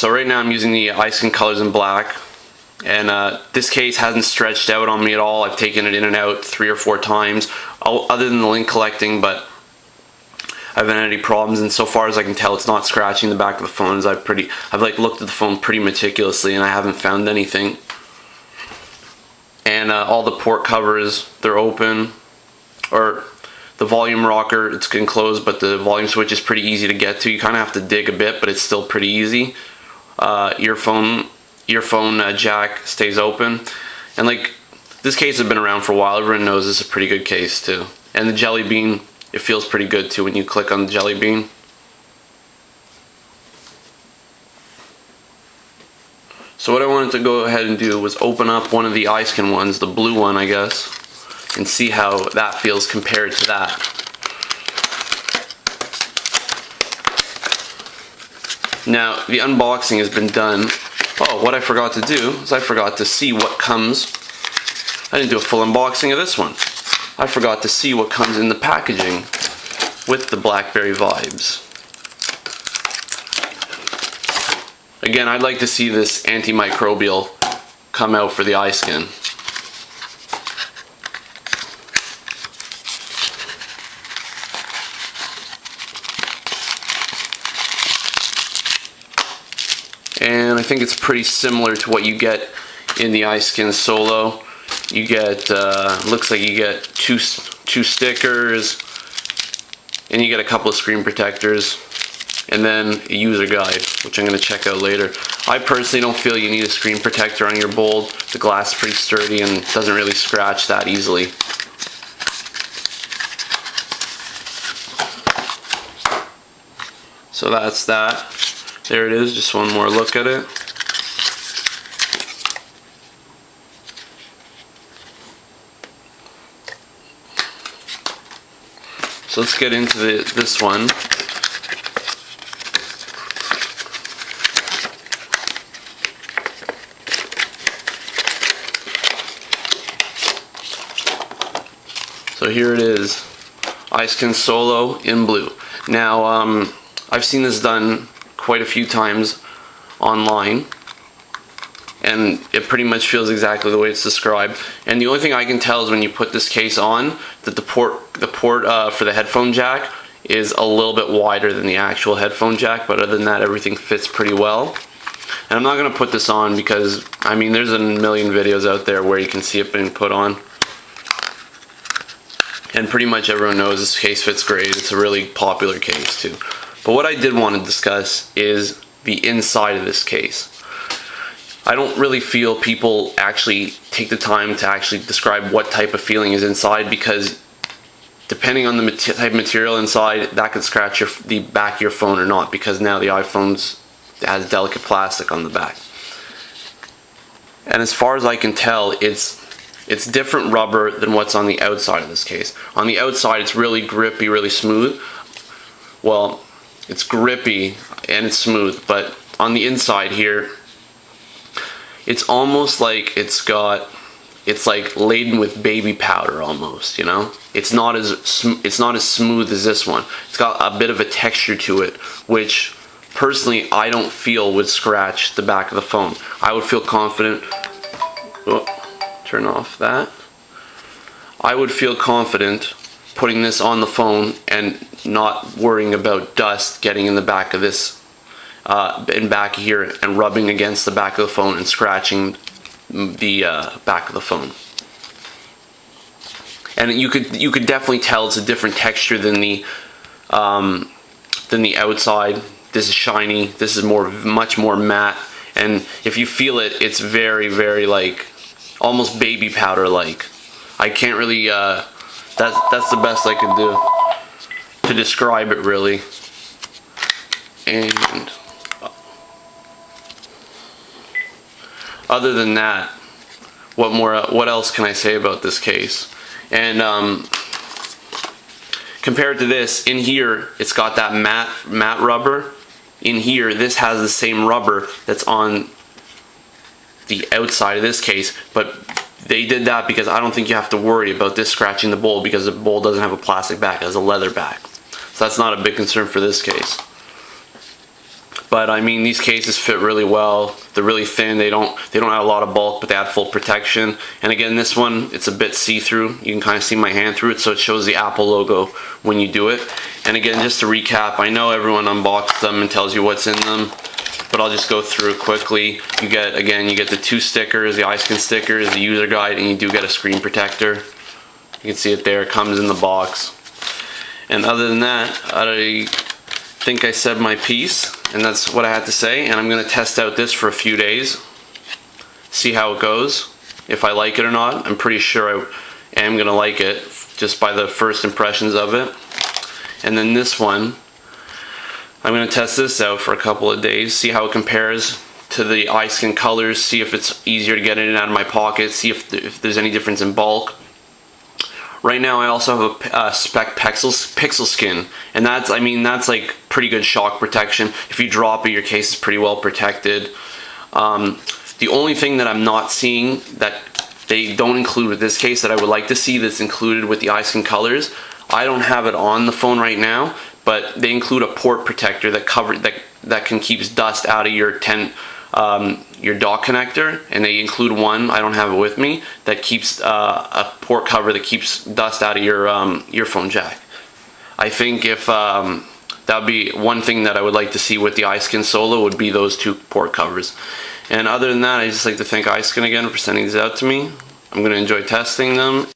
So right now I'm using the iSkin colors in black, and this case hasn't stretched out on me at all. I've taken it in and out 3 or 4 times, other than the link collecting, but I haven't had any problems, and so far as I can tell, it's not scratching the back of the phone. I've like looked at the phone pretty meticulously, and I haven't found anything. And all the port covers, they're open, or the volume rocker, it's enclosed, but the volume switch is pretty easy to get to. You kind of have to dig a bit, but it's still pretty easy. Earphone jack stays open, and like, this case has been around for a while. Everyone knows this is a pretty good case too. And the jelly bean, it feels pretty good too when you click on the jelly bean. So what I wanted to go ahead and do was open up one of the iSkin ones, the blue one I guess, and see how that feels compared to that. Now the unboxing has been done. Oh, what I forgot to do is I forgot to see what comes. I didn't do a full unboxing of this one. I forgot to see what comes in the packaging with the Blackberry vibes. Again, I'd like to see this antimicrobial come out for the iSkin. And I think it's pretty similar to what you get in the iSkin Solo. You get, looks like you get two stickers, and you get a couple of screen protectors, and then a user guide, which I'm going to check out later. I personally don't feel you need a screen protector on your Bold. The glass is pretty sturdy and doesn't really scratch that easily. So that's that. There it is, just one more look at it. So let's get into this one. So here it is, iSkin Solo in blue. Now I've seen this done quite a few times online, and it pretty much feels exactly the way it's described. And the only thing I can tell is when you put this case on, that the port for the headphone jack is a little bit wider than the actual headphone jack, but other than that, everything fits pretty well. And I'm not going to put this on because, I mean, there's a million videos out there where you can see it being put on. And pretty much everyone knows this case fits great. It's a really popular case too. But what I did want to discuss is the inside of this case. I don't really feel people actually take the time to actually describe what type of feeling is inside, because depending on the type of material inside, that could scratch the back of your phone or not, because now the iPhone has delicate plastic on the back. And as far as I can tell, it's different rubber than what's on the outside of this case. On the outside, it's really grippy, really smooth. Well, it's grippy and it's smooth, but on the inside here, it's almost like it's like laden with baby powder almost, you know? It's not as smooth as this one. It's got a bit of a texture to it, which personally I don't feel would scratch the back of the phone. I would feel confident. Oh, turn off that. I would feel confident putting this on the phone and not worrying about dust getting in the back of this, in back here, and rubbing against the back of the phone and scratching the back of the phone. And you could definitely tell it's a different texture than the outside. This is shiny. This is much more matte. And if you feel it, it's very, very like almost baby powder like. I can't really. That's the best I could do to describe it really. And other than that, what else can I say about this case? And compared to this, in here it's got that matte rubber. In here, this has the same rubber that's on the outside of this case, but they did that because I don't think you have to worry about this scratching the bowl, because the bowl doesn't have a plastic back, it has a leather back. So that's not a big concern for this case. But I mean, these cases fit really well. They're really thin. They don't have a lot of bulk, but they have full protection. And again, this one, it's a bit see-through. You can kind of see my hand through it, so it shows the Apple logo when you do it. And again, just to recap, I know everyone unboxed them and tells you what's in them, but I'll just go through it quickly. You get the 2 stickers, the iSkin stickers, the user guide, and you do get a screen protector. You can see it there. It comes in the box. And other than that, I think I said my piece, and that's what I had to say. And I'm going to test out this for a few days, see how it goes, if I like it or not. I'm pretty sure I am going to like it just by the first impressions of it. And then this one, I'm going to test this out for a couple of days, see how it compares to the iSkin colors, see if it's easier to get in and out of my pocket, see if there's any difference in bulk. Right now I also have a spec pixel skin, and that's like pretty good shock protection. If you drop it, your case is pretty well protected. The only thing that I'm not seeing that they don't include with this case that I would like to see that's included with the iSkin colors, I don't have it on the phone right now, but they include a port protector that can keep dust out of your dock connector, and they include one, I don't have it with me, that keeps a port cover that keeps dust out of your earphone jack. I think if that would be one thing that I would like to see with the iSkin Solo, would be those 2 port covers. And other than that, I just like to thank iSkin again for sending these out to me. I'm going to enjoy testing them.